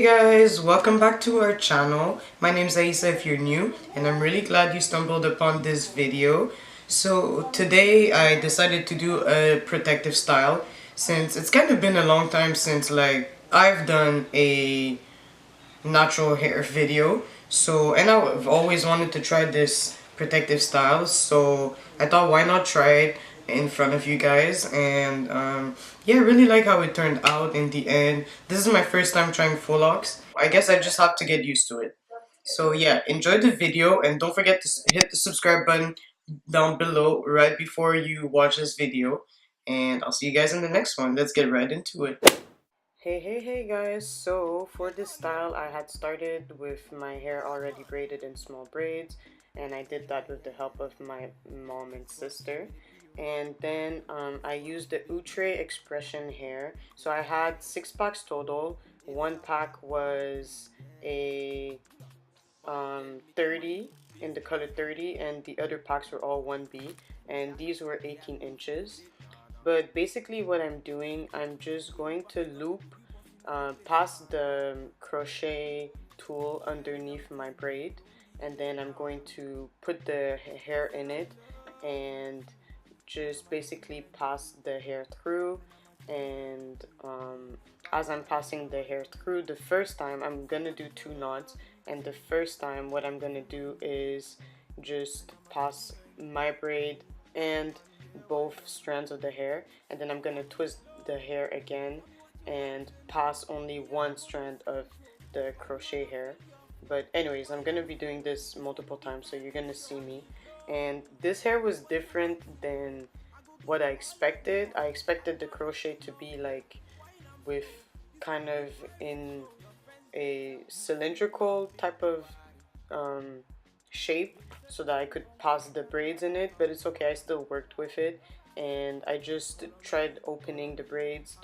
Guys, welcome back to our channel. My name is Aisa if you're new, and I'm really glad you stumbled upon this video. So today I decided to do a protective style since it's kind of been a long time since I've done a natural hair video. And I've always wanted to try this protective style, so I thought why not try it in front of you guys. And yeah, I really like how it turned out in the end. This is my first time trying faux locks. I guess I just have to get used to it. So yeah, enjoy the video and don't forget to hit the subscribe button down below right before you watch this video. And I'll see you guys in the next one. Let's get right into it. Hey guys, so for this style I had started with my hair already braided in small braids, and I did that with the help of my mom and sister. And then I used the Outre X-pression hair. So I had 6 packs total. One pack was a 30 in the color 30, and the other packs were all 1B, and these were 18 inches. But basically what I'm doing, I'm just going to loop past the crochet tool underneath my braid, and then I'm going to put the hair in it and just basically pass the hair through. And as I'm passing the hair through, the first time I'm gonna do 2 knots, and the first time what I'm gonna do is just pass my braid and both strands of the hair, and then I'm gonna twist the hair again and pass only one strand of the crochet hair. But anyways, I'm gonna be doing this multiple times, so you're gonna see me. And this hair was different than what I expected. I expected the crochet to be like with kind of in a cylindrical type of shape so that I could pass the braids in it, but it's okay, I still worked with it. And I just tried opening the braids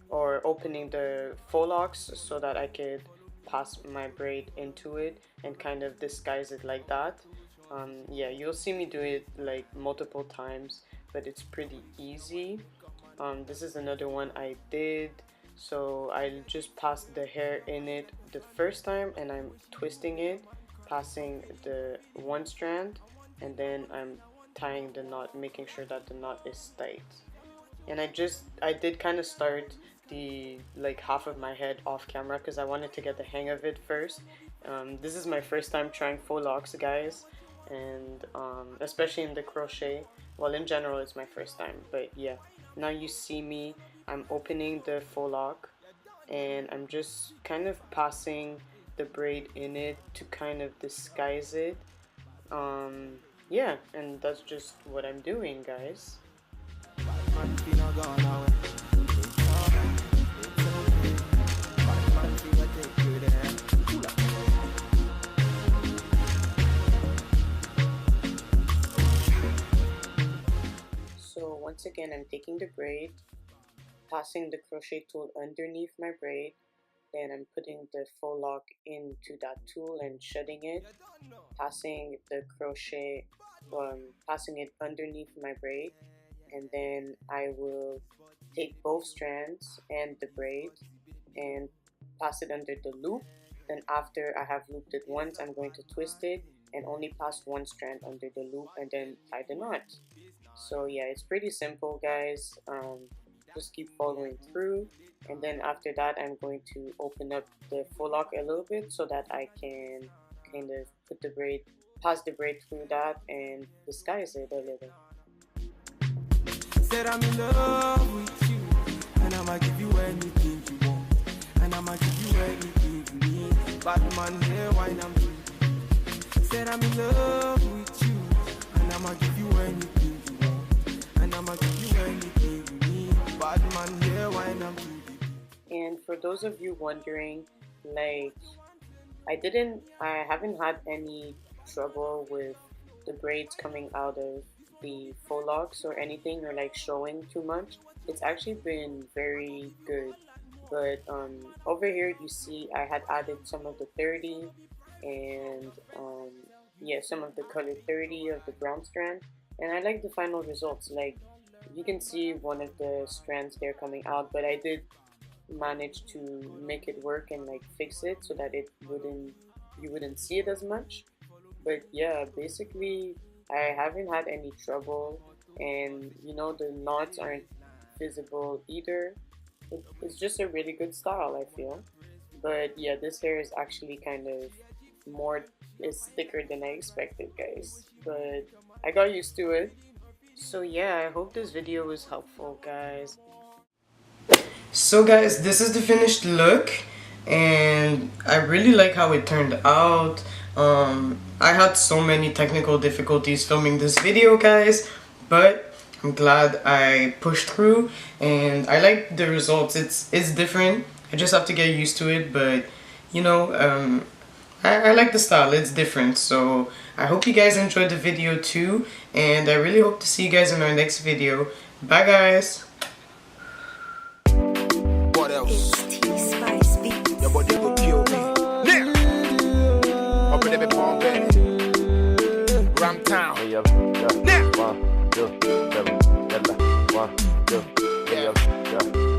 or opening the faux locks so that I could pass my braid into it and kind of disguise it like that. Yeah, you'll see me do it like multiple times, but it's pretty easy. This is another one I did. So I just passed the hair in it the first time, and I'm twisting it, passing the one strand, and then I'm tying the knot, making sure that the knot is tight. And I did kind of start the half of my head off camera because I wanted to get the hang of it first. This is my first time trying faux locks, guys, and especially in the crochet. Well, in general it's my first time, but yeah, now you see me, I'm opening the faux lock and I'm just kind of passing the braid in it to kind of disguise it. Yeah, and that's just what I'm doing, guys. So once again, I'm taking the braid, passing the crochet tool underneath my braid, then I'm putting the faux lock into that tool and shutting it, passing the crochet, passing it underneath my braid, and then I will take both strands and the braid and pass it under the loop. Then after I have looped it once, I'm going to twist it and only pass one strand under the loop and then tie the knot. So yeah, it's pretty simple, guys. Just keep following through, and then after that I'm going to open up the faux lock a little bit so that I can kind of put the braid, pass the braid through that and disguise it a little. Said I'm in love with you, and I'ma give you anything you want, and I'ma give you anything you need. Bad man here, wine I'm free. Said I'm in love with you, and I'ma give you anything you want, and I'ma give you anything you need. Bad man here, wine I'm free. And for those of you wondering, I haven't had any trouble with the braids coming out of the faux locks or anything, or showing too much. It's actually been very good. But over here you see I had added some of the 30 and yeah, some of the color 30 of the brown strand, and I like the final results. You can see one of the strands there coming out, but I did managed to make it work and like fix it so that you wouldn't see it as much. But yeah, basically I haven't had any trouble, and you know, the knots aren't visible either. It's just a really good style, I feel. But yeah, this hair is actually kind of more, it's thicker than I expected, guys, but I got used to it. So yeah, I hope this video was helpful, guys. So guys, this is the finished look, and I really like how it turned out. I had so many technical difficulties filming this video, guys, but I'm glad I pushed through, and I like the results. It's different. I just have to get used to it, but you know, I like the style. It's different. So I hope you guys enjoyed the video too, and I really hope to see you guys in our next video. Bye guys. What else? Your body will kill me. Now, up in every Bombay, Ram Town. Now, 1, 2, 7, 1, 2, yeah.